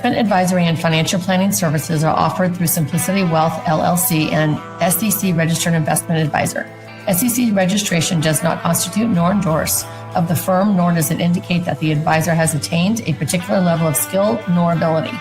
Investment advisory and financial planning services are offered through Simplicity Wealth, LLC, and SEC Registered Investment Advisor. SEC registration does not constitute nor endorse of the firm, nor does it indicate that the advisor has attained a particular level of skill nor ability.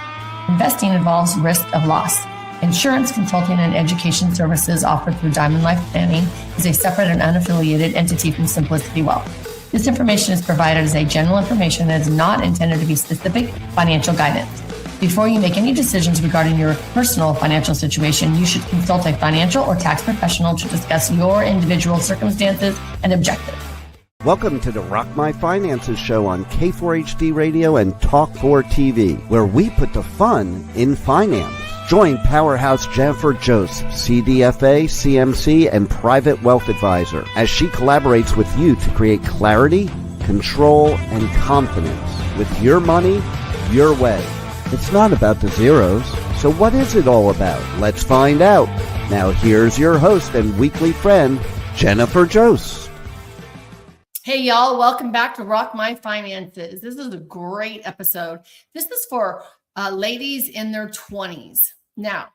Investing involves risk of loss. Insurance, consulting, and education services offered through Diamond Life Planning is a separate and unaffiliated entity from Simplicity Wealth. This information is provided as a general information that is not intended to be specific financial guidance. Before you make any decisions regarding your personal financial situation, you should consult a financial or tax professional to discuss your individual circumstances and objectives. Welcome to the Rock My Finances show on K4HD Radio and Talk4 TV, where we put the fun in finance. Join Powerhouse Jennifer Joseph, CDFA, CMC, and Private Wealth Advisor, as she collaborates with you to create clarity, control, and confidence with your money, your way. It's not about the zeros, so what is it all about? Let's find out. Now here's your host and weekly friend, Jennifer Joseph. Hey y'all, welcome back to Rock My Finances. This is a great episode. This is for ladies in their 20s. Now,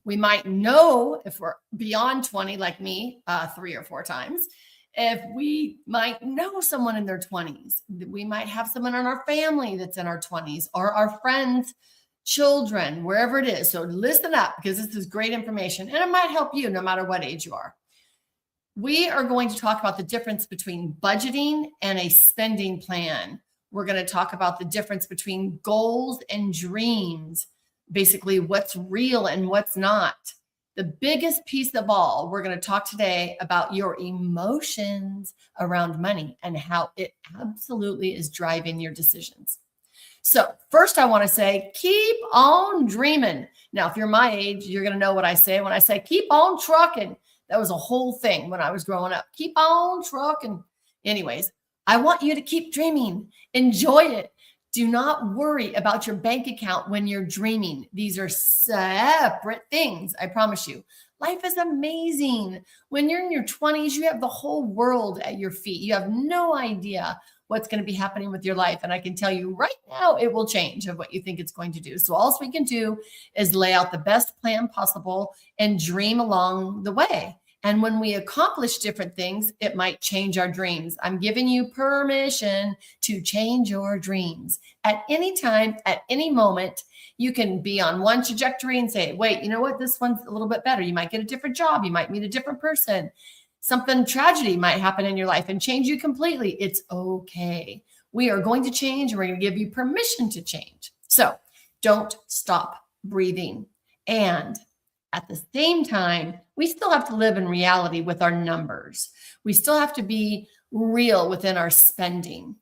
we might know if we're beyond 20, like me, 3 or 4 times, if we might know someone in their 20s. We might have someone in our family that's in our 20s, or our friends, children, wherever it is. So listen up, because this is great information and it might help you no matter what age you are. We are going to talk about the difference between budgeting and a spending plan. We're going to talk about the difference between goals and dreams, basically what's real and what's not. The biggest piece of all, we're going to talk today about your emotions around money and how it absolutely is driving your decisions. So first I want to say, keep on dreaming. Now, if you're my age, you're going to know what I say when I say, keep on trucking. That was a whole thing when I was growing up. Keep on trucking. Anyways, I want you to keep dreaming. Enjoy it. Do not worry about your bank account when you're dreaming. These are separate things, I promise you. Life is amazing. When you're in your 20s, you have the whole world at your feet. You have no idea what's going to be happening with your life. And I can tell you right now, it will change of what you think it's going to do. So all we can do is lay out the best plan possible and dream along the way. And when we accomplish different things, it might change our dreams. I'm giving you permission to change your dreams. At any time, at any moment, you can be on one trajectory and say, wait, you know what? This one's a little bit better. You might get a different job. You might meet a different person. Something tragedy might happen in your life and change you completely. It's okay. We are going to change, and we're going to give you permission to change. So don't stop breathing. And at the same time, we still have to live in reality with our numbers. We still have to be real within our spending.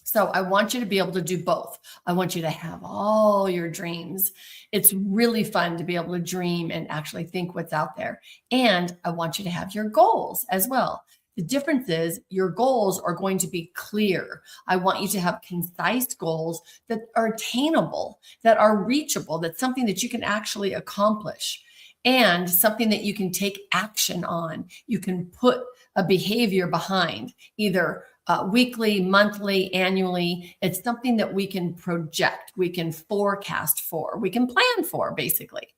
So I want you to be able to do both. I want you to have all your dreams. It's really fun to be able to dream and actually think what's out there. And I want you to have your goals as well. The difference is your goals are going to be clear. I want you to have concise goals that are attainable, that are reachable, that's something that you can actually accomplish. And something that you can take action on. You can put a behavior behind, either weekly, monthly, annually. It's something that we can project, we can forecast for, we can plan for, basically.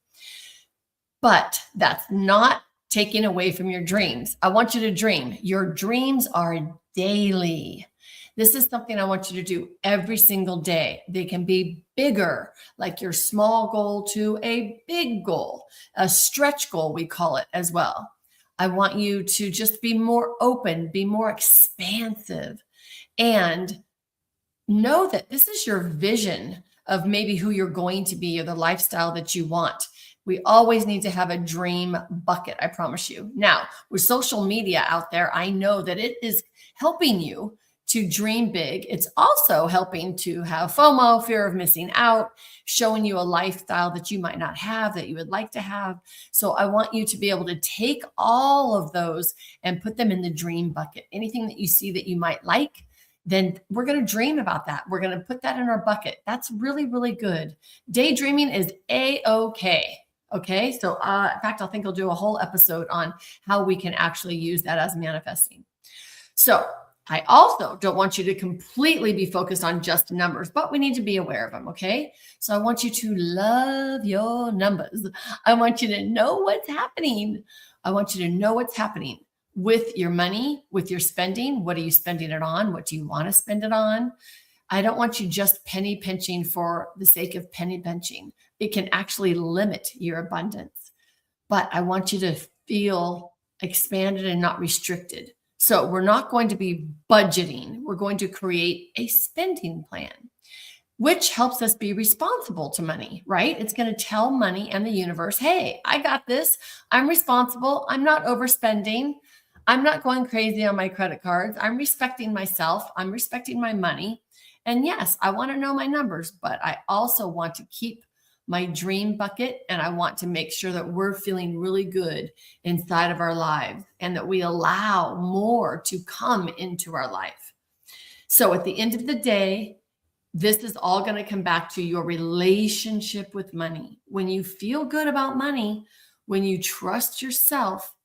But that's not taking away from your dreams. I want you to dream. Your dreams are daily. This is something I want you to do every single day. They can be bigger, like your small goal, to a big goal, a stretch goal, we call it as well. I want you to just be more open, be more expansive, and know that this is your vision of maybe who you're going to be or the lifestyle that you want. We always need to have a dream bucket, I promise you. Now, with social media out there, I know that it is helping you to dream big. It's also helping to have FOMO, fear of missing out, showing you a lifestyle that you might not have, that you would like to have. So I want you to be able to take all of those and put them in the dream bucket. Anything that you see that you might like, then we're going to dream about that. We're going to put that in our bucket. That's really, really good. Daydreaming is A-okay. Okay. So in fact, I think I'll do a whole episode on how we can actually use that as manifesting. So I also don't want you to completely be focused on just numbers, but we need to be aware of them, okay? So I want you to love your numbers. I want you to know what's happening. I want you to know what's happening with your money, with your spending. What are you spending it on? What do you want to spend it on? I don't want you just penny pinching for the sake of penny pinching. It can actually limit your abundance. But I want you to feel expanded and not restricted. So we're not going to be budgeting. We're going to create a spending plan, which helps us be responsible to money, right? It's going to tell money and the universe, hey, I got this. I'm responsible. I'm not overspending. I'm not going crazy on my credit cards. I'm respecting myself. I'm respecting my money. And yes, I want to know my numbers, but I also want to keep my dream bucket, and I want to make sure that we're feeling really good inside of our lives and that we allow more to come into our life. So at the end of the day, this is all going to come back to your relationship with money. When you feel good about money, when you trust yourself,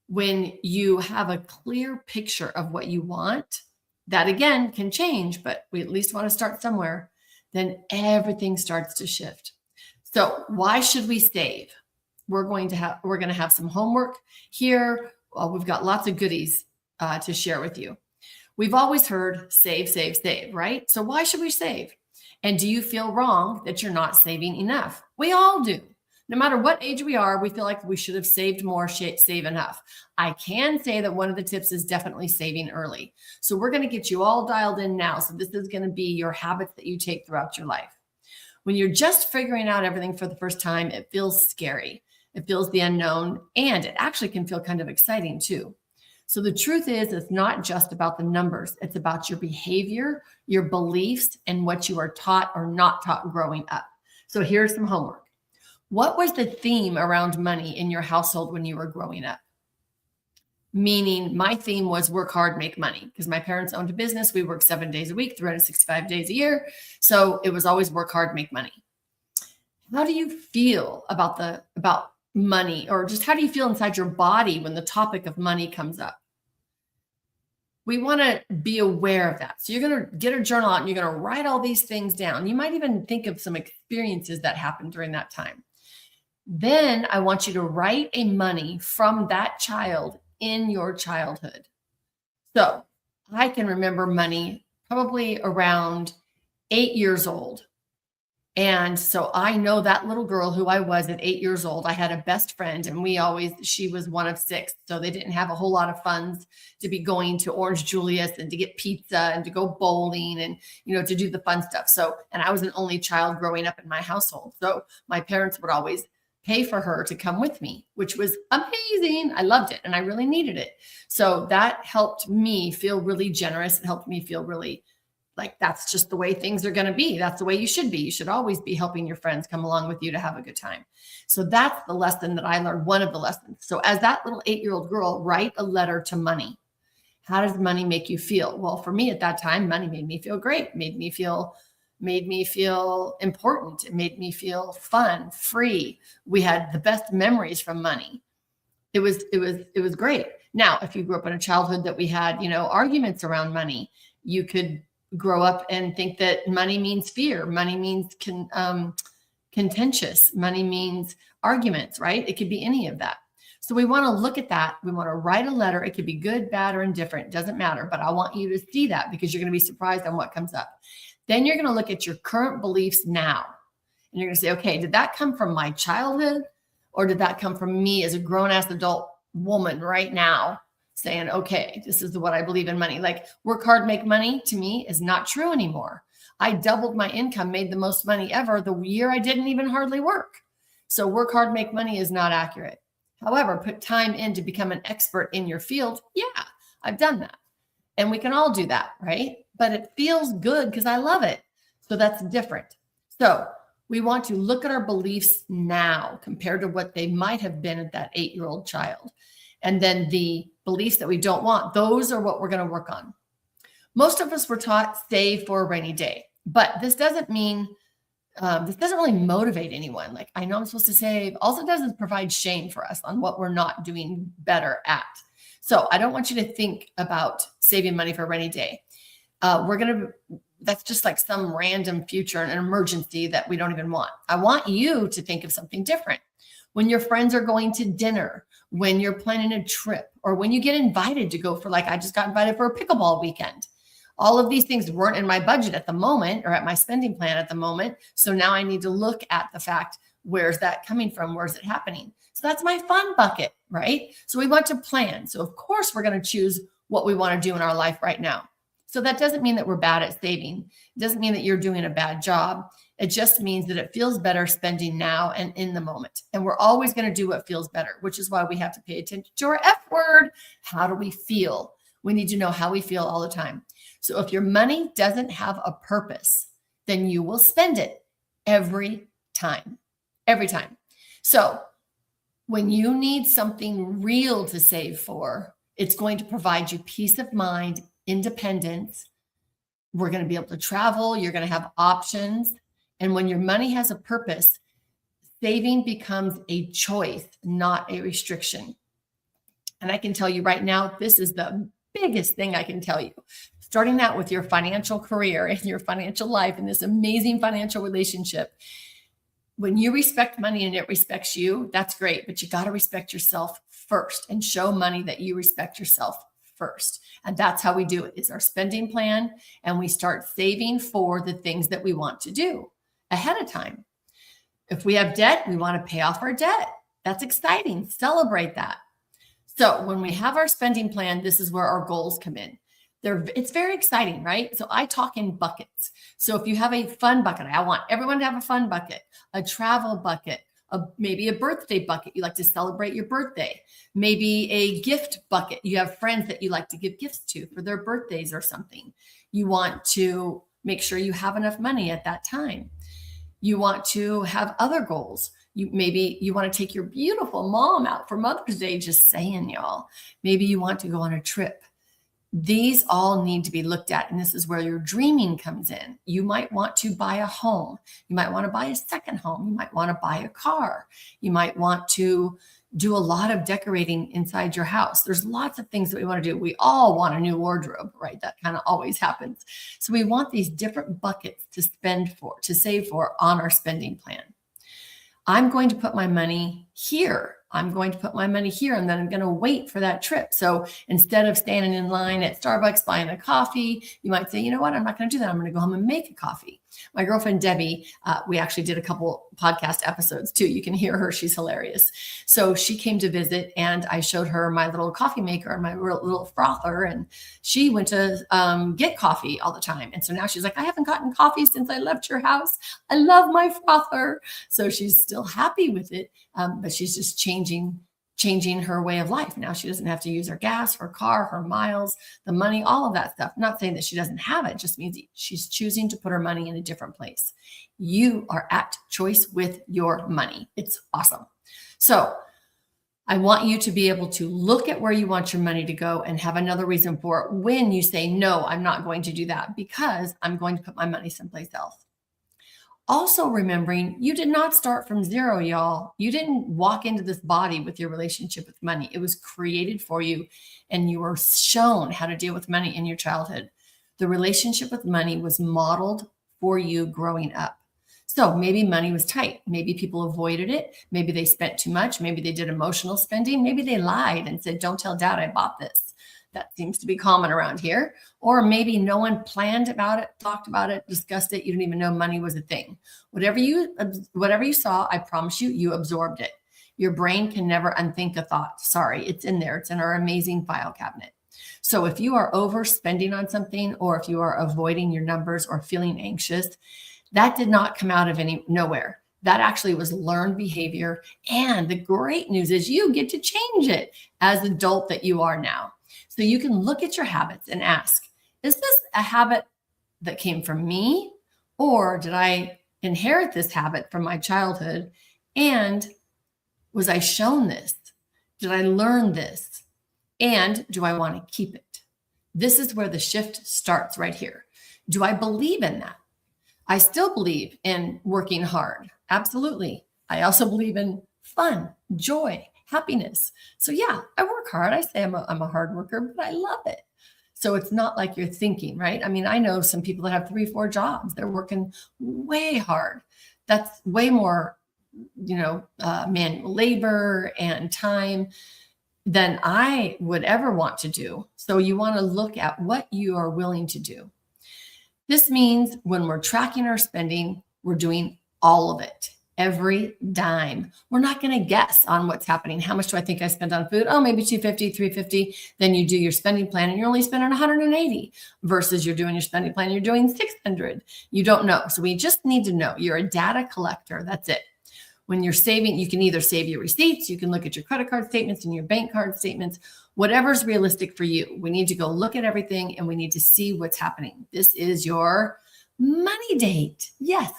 when you have a clear picture of what you want, that again can change, but we at least want to start somewhere, then everything starts to shift. So why should we save? We're going to have some homework here. We've got lots of goodies to share with you. We've always heard save, save, save, right? So why should we save? And do you feel wrong that you're not saving enough? We all do. No matter what age we are, we feel like we should have saved more, save enough. I can say that one of the tips is definitely saving early. So we're going to get you all dialed in now. So this is going to be your habits that you take throughout your life. When you're just figuring out everything for the first time, it feels scary. It feels the unknown, and it actually can feel kind of exciting too. So the truth is, it's not just about the numbers. It's about your behavior, your beliefs, and what you are taught or not taught growing up. So here's some homework. What was the theme around money in your household when you were growing up? Meaning my theme was work hard, make money, because my parents owned a business. We worked 7 days a week, 365 days a year. So it was always work hard, make money. How do you feel about money, or just how do you feel inside your body when the topic of money comes up? We want to be aware of that. So you're going to get a journal out and you're going to write all these things down. You might even think of some experiences that happened during that time. Then I want you to write a money from that child in your childhood. So I can remember money probably around 8 years old. And so I know that little girl who I was at 8 years old. I had a best friend, and she was one of 6. So they didn't have a whole lot of funds to be going to Orange Julius and to get pizza and to go bowling and, to do the fun stuff. So, and I was an only child growing up in my household. So my parents would always pay for her to come with me, which was amazing. I loved it and I really needed it. So that helped me feel really generous. It helped me feel really like that's just the way things are going to be. That's the way you should be. You should always be helping your friends come along with you to have a good time. So that's the lesson that I learned, one of the lessons. So as that little 8-year-old girl, write a letter to money. How does money make you feel? Well, for me at that time, money made me feel great, made me feel important. It made me feel fun, free. We had the best memories from money. It was great. Now, if you grew up in a childhood that we had, arguments around money, you could grow up and think that money means fear. Money means contentious. Money means arguments, right? It could be any of that. So we want to look at that. We want to write a letter. It could be good, bad, or indifferent. It doesn't matter. But I want you to see that because you're going to be surprised on what comes up. Then you're going to look at your current beliefs now. And you're going to say, okay, did that come from my childhood? Or did that come from me as a grown-ass adult woman right now saying, okay, this is what I believe in money. Like work hard, make money to me is not true anymore. I doubled my income, made the most money ever the year I didn't even hardly work. So work hard, make money is not accurate. However, put time in to become an expert in your field. Yeah, I've done that. And we can all do that, right? But it feels good because I love it. So that's different. So we want to look at our beliefs now compared to what they might have been at that 8-year-old child. And then the beliefs that we don't want, those are what we're going to work on. Most of us were taught save for a rainy day, but this doesn't mean This doesn't really motivate anyone. Like, I know I'm supposed to save. All it does is provide shame for us on what we're not doing better at. So I don't want you to think about saving money for a rainy day. That's just like some random future, an emergency that we don't even want. I want you to think of something different. When your friends are going to dinner, when you're planning a trip, or when you get invited to go for, like, I just got invited for a pickleball weekend. All of these things weren't in my budget at the moment or at my spending plan at the moment. So now I need to look at the fact, where's that coming from? Where's it happening? So that's my fun bucket, right? So we want to plan. So of course we're going to choose what we want to do in our life right now. So that doesn't mean that we're bad at saving. It doesn't mean that you're doing a bad job. It just means that it feels better spending now and in the moment. And we're always going to do what feels better, which is why we have to pay attention to our F word. How do we feel? We need to know how we feel all the time. So if your money doesn't have a purpose, then you will spend it every time. Every time. So when you need something real to save for, it's going to provide you peace of mind, independence. We're going to be able to travel. You're going to have options. And when your money has a purpose, saving becomes a choice, not a restriction. And I can tell you right now, this is the biggest thing I can tell you. Starting out with your financial career and your financial life and this amazing financial relationship. When you respect money and it respects you, that's great, but you got to respect yourself first and show money that you respect yourself first. And that's how we do it, is our spending plan. And we start saving for the things that we want to do ahead of time. If we have debt, we want to pay off our debt. That's exciting. Celebrate that. So when we have our spending plan, this is where our goals come in. It's very exciting, right? So I talk in buckets. So if you have a fun bucket, I want everyone to have a fun bucket, a travel bucket, maybe a birthday bucket. You like to celebrate your birthday. Maybe a gift bucket. You have friends that you like to give gifts to for their birthdays or something. You want to make sure you have enough money at that time. You want to have other goals. Maybe you want to take your beautiful mom out for Mother's Day, just saying, y'all. Maybe you want to go on a trip. These all need to be looked at. And this is where your dreaming comes in. You might want to buy a home. You might want to buy a second home. You might want to buy a car. You might want to do a lot of decorating inside your house. There's lots of things that we want to do. We all want a new wardrobe, right? That kind of always happens. So we want these different buckets to save for on our spending plan. I'm going to put my money here. I'm going to put my money here, and then I'm going to wait for that trip. So instead of standing in line at Starbucks buying a coffee, you might say, you know what? I'm not going to do that. I'm going to go home and make a coffee. My girlfriend, Debbie, we actually did a couple podcast episodes too. You can hear her. She's hilarious. So she came to visit, and I showed her my little coffee maker and my little frother, and she went to get coffee all the time. And so now she's like, I haven't gotten coffee since I left your house. I love my frother. So she's still happy with it, but she's just changing her way of life. Now she doesn't have to use her gas, her car, her miles, the money, all of that stuff. I'm not saying that she doesn't have it, just means she's choosing to put her money in a different place. You are at choice with your money. It's awesome. So I want you to be able to look at where you want your money to go and have another reason for it when you say, no, I'm not going to do that because I'm going to put my money someplace else. Also remembering you did not start from zero, y'all. You didn't walk into this body with your relationship with money. It was created for you, and you were shown how to deal with money in your childhood. The relationship with money was modeled for you growing up. So maybe money was tight. Maybe people avoided it. Maybe they spent too much. Maybe they did emotional spending. Maybe they lied and said, don't tell dad I bought this. That seems to be common around here. Or maybe no one planned about it, talked about it, discussed it. You didn't even know money was a thing. Whatever you saw, I promise you absorbed it. Your brain can never unthink a thought. Sorry, it's in there. It's in our amazing file cabinet. So if you are overspending on something, or if you are avoiding your numbers or feeling anxious, that did not come out of nowhere. That actually was learned behavior. And the great news is you get to change it as an adult that you are now. So you can look at your habits and ask, is this a habit that came from me? Or did I inherit this habit from my childhood? And was I shown this? Did I learn this? And do I want to keep it? This is where the shift starts right here. Do I believe in that? I still believe in working hard. Absolutely. I also believe in fun, joy, happiness. So yeah, I work hard. I say I'm a hard worker, but I love it. So it's not like you're thinking, right? I mean, I know some people that have 3, 4 jobs. They're working way hard. That's way more, manual labor and time than I would ever want to do. So you want to look at what you are willing to do. This means when we're tracking our spending, we're doing all of it, every dime. We're not going to guess on what's happening. How much do I think I spent on food? Oh, maybe 250, 350. Then you do your spending plan and you're only spending 180 versus you're doing your spending plan, you're doing 600. You don't know. So we just need to know. You're a data collector. That's it. When you're saving, you can either save your receipts, you can look at your credit card statements and your bank card statements, whatever's realistic for you. We need to go look at everything and we need to see what's happening. This is your money date. Yes.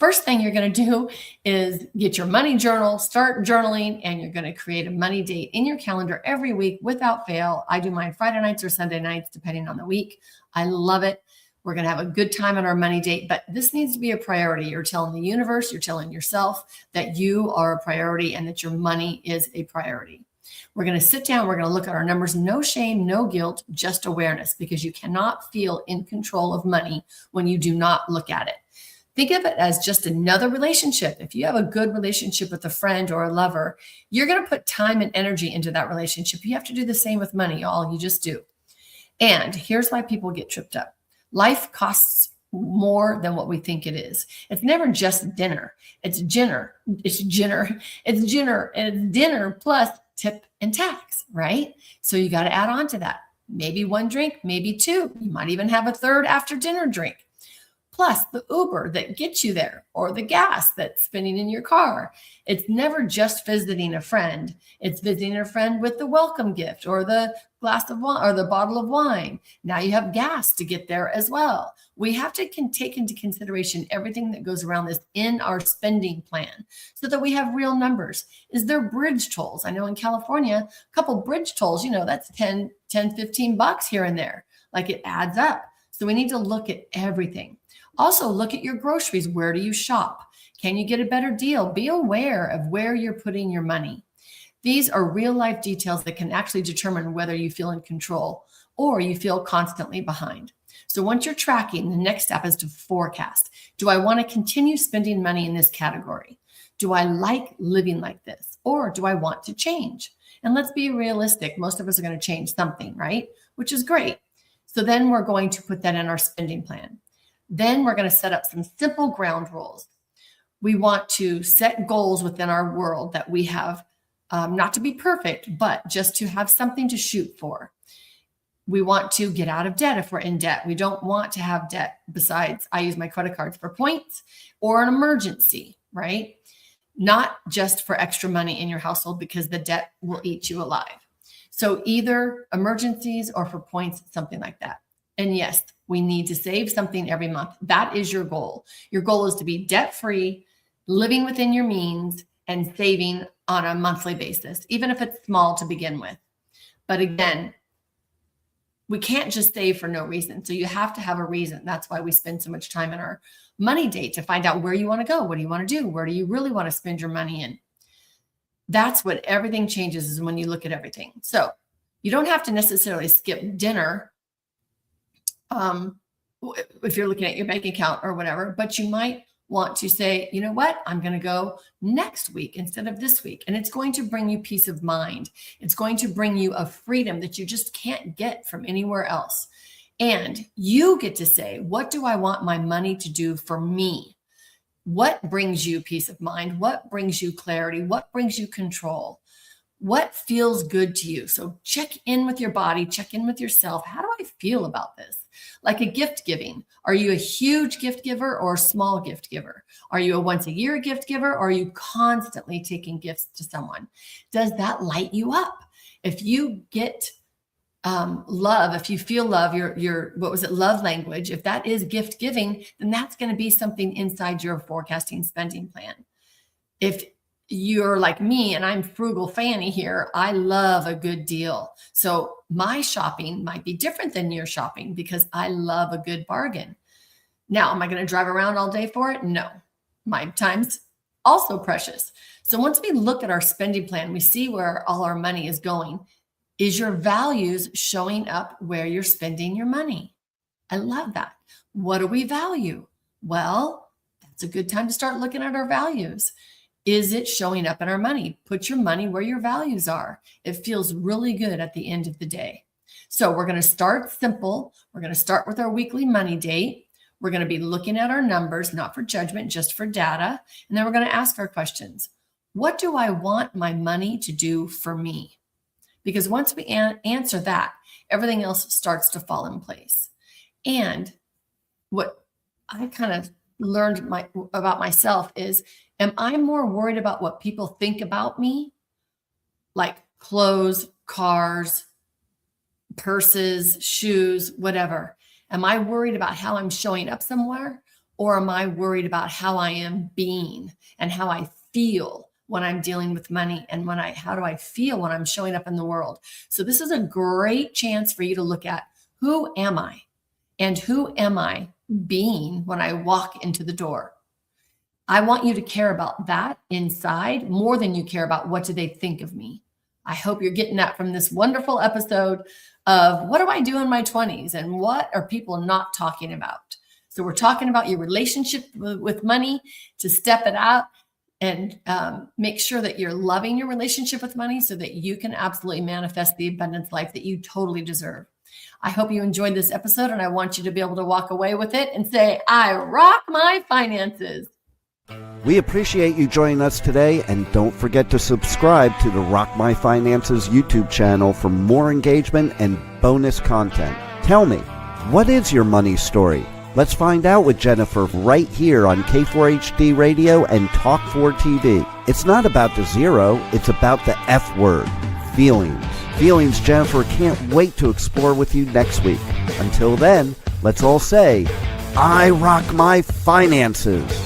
First thing you're going to do is get your money journal, start journaling, and you're going to create a money date in your calendar every week without fail. I do mine Friday nights or Sunday nights, depending on the week. I love it. We're going to have a good time on our money date, but this needs to be a priority. You're telling the universe, you're telling yourself that you are a priority and that your money is a priority. We're going to sit down. We're going to look at our numbers. No shame, no guilt, just awareness, because you cannot feel in control of money when you do not look at it. Think of it as just another relationship. If you have a good relationship with a friend or a lover, you're going to put time and energy into that relationship. You have to do the same with money, y'all. You just do. And here's why people get tripped up. Life costs more than what we think it is. It's never just dinner. It's dinner. It's dinner. It's dinner. And it's dinner plus tip and tax, right? So you got to add on to that. Maybe 1 drink, maybe 2. You might even have a third after dinner drink. Plus the Uber that gets you there or the gas that's spinning in your car. It's never just visiting a friend. It's visiting a friend with the welcome gift or the glass of wine or the bottle of wine. Now you have gas to get there as well. We have to take into consideration everything that goes around this in our spending plan so that we have real numbers. Is there bridge tolls? I know in California, a couple bridge tolls, that's 10, 15 bucks here and there. Like it adds up. So we need to look at everything. Also, look at your groceries. Where do you shop? Can you get a better deal? Be aware of where you're putting your money. These are real life details that can actually determine whether you feel in control or you feel constantly behind. So once you're tracking, the next step is to forecast. Do I want to continue spending money in this category? Do I like living like this? Or do I want to change? And let's be realistic. Most of us are going to change something, right? Which is great. So then we're going to put that in our spending plan. Then we're going to set up some simple ground rules. We want to set goals within our world that we have, not to be perfect, but just to have something to shoot for. We want to get out of debt if we're in debt. We don't want to have debt besides I use my credit cards for points or an emergency, right? Not just for extra money in your household because the debt will eat you alive. So either emergencies or for points, something like that. And yes, we need to save something every month. That is your goal. Your goal is to be debt-free, living within your means, and saving on a monthly basis, even if it's small to begin with. But again, we can't just save for no reason. So you have to have a reason. That's why we spend so much time in our money date to find out where you want to go. What do you want to do? Where do you really want to spend your money in? That's what everything changes is when you look at everything. So you don't have to necessarily skip dinner if you're looking at your bank account or whatever, but you might want to say, you know what, I'm going to go next week instead of this week. And it's going to bring you peace of mind. It's going to bring you a freedom that you just can't get from anywhere else. And you get to say, what do I want my money to do for me? What brings you peace of mind? What brings you clarity? What brings you control? What feels good to you? So check in with your body, check in with yourself. How do I feel about this? Like a gift giving. Are you a huge gift giver or a small gift giver? Are you a once a year gift giver or are you constantly taking gifts to someone? Does that light you up? If you get love, if you feel love, your love language, if that is gift giving, then that's going to be something inside your forecasting spending plan. If you're like me and I'm frugal Fanny here, I love a good deal. So my shopping might be different than your shopping because I love a good bargain. Now, am I going to drive around all day for it? No. My time's also precious. So once we look at our spending plan, we see where all our money is going. Is your values showing up where you're spending your money? I love that. What do we value? Well, that's a good time to start looking at our values. Is it showing up in our money? Put your money where your values are. It feels really good at the end of the day. So we're going to start simple. We're going to start with our weekly money date. We're going to be looking at our numbers, not for judgment, just for data. And then we're going to ask our questions. What do I want my money to do for me? Because once we answer that, everything else starts to fall in place. And what I kind of learned about myself is, am I more worried about what people think about me? Like clothes, cars, purses, shoes, whatever. Am I worried about how I'm showing up somewhere? Or am I worried about how I am being and how I feel when I'm dealing with money and how do I feel when I'm showing up in the world? So this is a great chance for you to look at, who am I? And who am I being when I walk into the door? I want you to care about that inside more than you care about what do they think of me. I hope you're getting that from this wonderful episode of what do I do in my 20s and what are people not talking about? So we're talking about your relationship with money, to step it out and make sure that you're loving your relationship with money so that you can absolutely manifest the abundance life that you totally deserve. I hope you enjoyed this episode, and I want you to be able to walk away with it and say, I rock my finances. We appreciate you joining us today, and don't forget to subscribe to the Rock My Finances YouTube channel for more engagement and bonus content. Tell me, what is your money story? Let's find out with Jennifer right here on K4HD Radio and Talk4 TV. It's not about the zero, it's about the F word, feelings. Feelings Jennifer can't wait to explore with you next week. Until then, let's all say, I rock my finances.